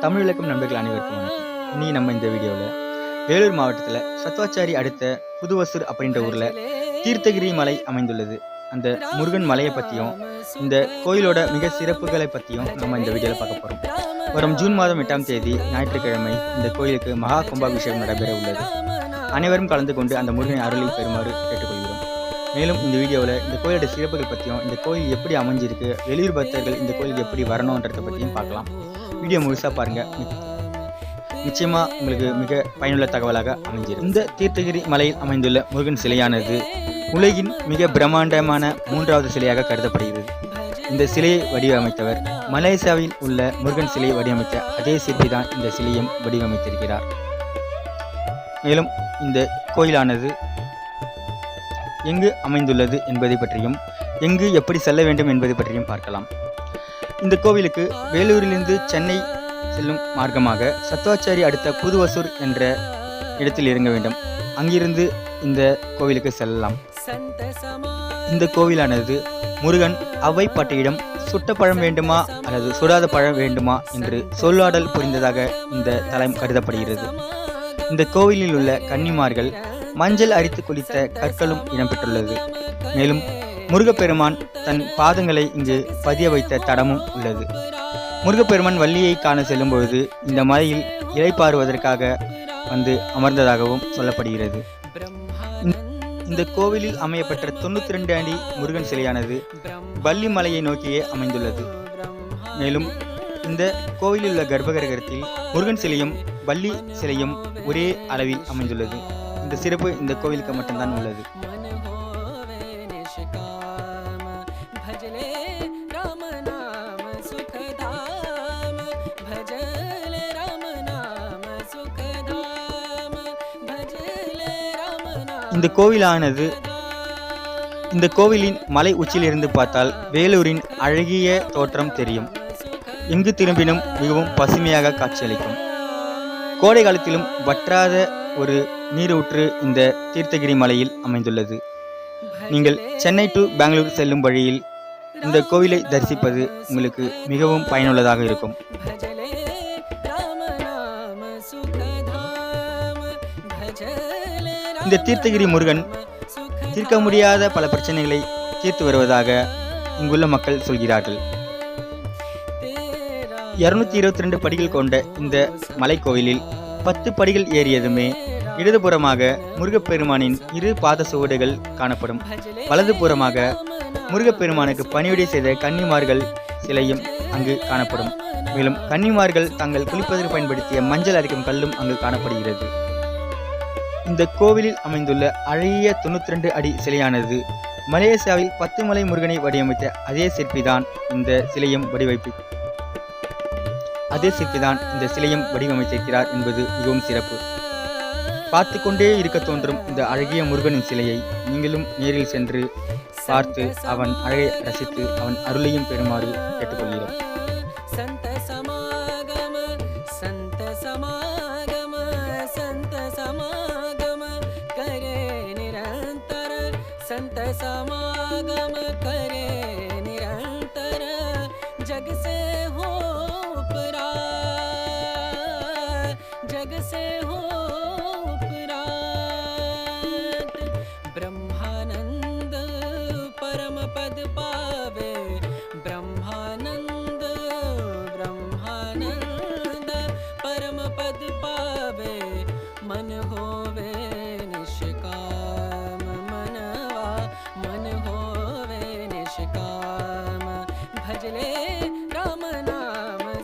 தமிழ் விளக்கம் நண்பர்கள் அனைவருக்கும் வணக்கம். இன்னைக்கு நம்ம இந்த வீடியோவில் வேலூர் மாவட்டத்தில் சத்வாச்சாரி அடுத்த புதுவசூர் அப்படின்ற ஊரில் தீர்த்தகிரி மலை அமைந்துள்ளது. அந்த முருகன் மலையை பற்றியும் இந்த கோயிலோட மிக சிறப்புகளை பற்றியும் நம்ம இந்த வீடியோவில் பார்க்க போகிறோம். வரும் ஜூன் மாதம் 8ஆம் தேதி ஞாயிற்றுக்கிழமை இந்த கோயிலுக்கு மகா கும்பாபிஷேகம் நடைபெற உள்ளது. அனைவரும் கலந்து கொண்டு அந்த முருகனை அருளை பெறுமாறு கேட்டுக்கொள்கிறோம். மேலும் இந்த வீடியோவில் இந்த கோயிலோட சிறப்புகள் பற்றியும் இந்த கோயில் எப்படி அமைஞ்சிருக்கு, வெளியூர் பக்தர்கள் இந்த கோயிலுக்கு எப்படி வரணுன்றதை பற்றியும் பார்க்கலாம். வீடியோ முழுசாக பாருங்கள். நிச்சயமாக உங்களுக்கு மிக பயனுள்ள தகவலாக அமைஞ்சிருக்கு. இந்த தீர்த்தகிரி மலையில் அமைந்துள்ள முருகன் சிலையானது உலகின் மிக பிரம்மாண்டமான 3வது சிலையாக கருதப்படுகிறது. இந்த சிலையை வடிவமைத்தவர் மலேசியாவில் உள்ள முருகன் சிலையை வடிவமைத்த அதே சிற்பி தான் இந்த சிலையும் வடிவமைத்திருக்கிறார். மேலும் இந்த கோயிலானது எங்கு அமைந்துள்ளது என்பதை பற்றியும் எங்கு எப்படி செல்ல வேண்டும் என்பதை பற்றியும் பார்க்கலாம். இந்த கோவிலுக்கு வேலூரிலிருந்து சென்னை செல்லும் மார்க்கமாக சத்வாச்சாரி அடுத்த புதுவசூர் என்ற இடத்தில் இறங்க வேண்டும். அங்கிருந்து இந்த கோவிலுக்கு செல்லலாம். இந்த கோவிலானது முருகன் அவ்வை பாட்டியிடம் சுட்ட பழம் வேண்டுமா அல்லது சுடாத பழம் வேண்டுமா என்று சொல்லாடல் புரிந்ததாக இந்த தலம் கருதப்படுகிறது. இந்த கோவிலில் உள்ள கன்னிமார்கள் மஞ்சள் அரித்து குளித்த கற்களும் இடம்பெற்றுள்ளது. மேலும் முருகப்பெருமான் தன் பாதங்களை இங்கு பதிய வைத்த தடமும் உள்ளது. முருகப்பெருமான் வள்ளியை காண செல்லும் பொழுது இந்த மலையில் இளைப்பாறுவதற்காக வந்து அமர்ந்ததாகவும் சொல்லப்படுகிறது. இந்த கோவிலில் அமையப்பட்ட 92 அடி முருகன் சிலையானது வள்ளி மலையை நோக்கியே அமைந்துள்ளது. மேலும் இந்த கோவிலில் உள்ள கர்ப்பகிரகத்தில் முருகன் சிலையும் வள்ளி சிலையும் ஒரே அளவில் அமைந்துள்ளது. இந்த சிறப்பு இந்த கோவிலுக்கு மட்டும்தான் உள்ளது. இந்த கோவிலின் மலை உச்சியிலிருந்து பார்த்தால் வேலூரின் அழகிய தோற்றம் தெரியும். எங்கு திரும்பினும் மிகவும் பசுமையாக காட்சியளிக்கும். கோடை காலத்திலும் வற்றாத ஒரு நீரூற்று இந்த தீர்த்தகிரி மலையில் அமைந்துள்ளது. நீங்கள் சென்னை டு பெங்களூர் செல்லும் வழியில் இந்த கோவிலை தரிசிப்பது உங்களுக்கு மிகவும் பயனுள்ளதாக இருக்கும். இந்த தீர்த்தகிரி முருகன் தீர்க்க முடியாத பல பிரச்சனைகளை தீர்த்து வருவதாக இங்குள்ள மக்கள் சொல்கிறார்கள். 222 படிகள் கொண்ட இந்த மலைக்கோவிலில் 10 படிகள் ஏறியதுமே இடதுபுறமாக முருகப்பெருமானின் 2 பாத சுவடுகள் காணப்படும். வலதுபுறமாக முருகப்பெருமானுக்கு பணிவிடை செய்த கன்னிமார்கள் சிலையும் அங்கு காணப்படும். மேலும் கன்னிமார்கள் தங்கள் குளிப்பதற்கு பயன்படுத்திய மஞ்சள் அரைக்கும் கல்லும் அங்கு காணப்படுகிறது. இந்த கோவிலில் அமைந்துள்ள அழகிய 92 அடி சிலையானது மலேசியாவில் 10 மலை முருகனை வடிவமைத்த அதே சிற்பிதான் இந்த சிலையும் வடிவமைத்திருக்கிறார் என்பது மிகவும் சிறப்பு. பார்த்து கொண்டே இருக்க தோன்றும் இந்த அழகிய முருகனின் சிலையை நீங்களும் நேரில் சென்று பார்த்து அவன் அழகை ரசித்து அவன் அருளையும் பெறுமாறு கேட்டுக்கொள்கிறோம். संत समागम करे निरंतर जग से हो उपरात ब्रह्मानंद परम पद पावे ब्रह्मानंद परम पद पावे मन होवे निष्काम मन होवे निष्काम भजले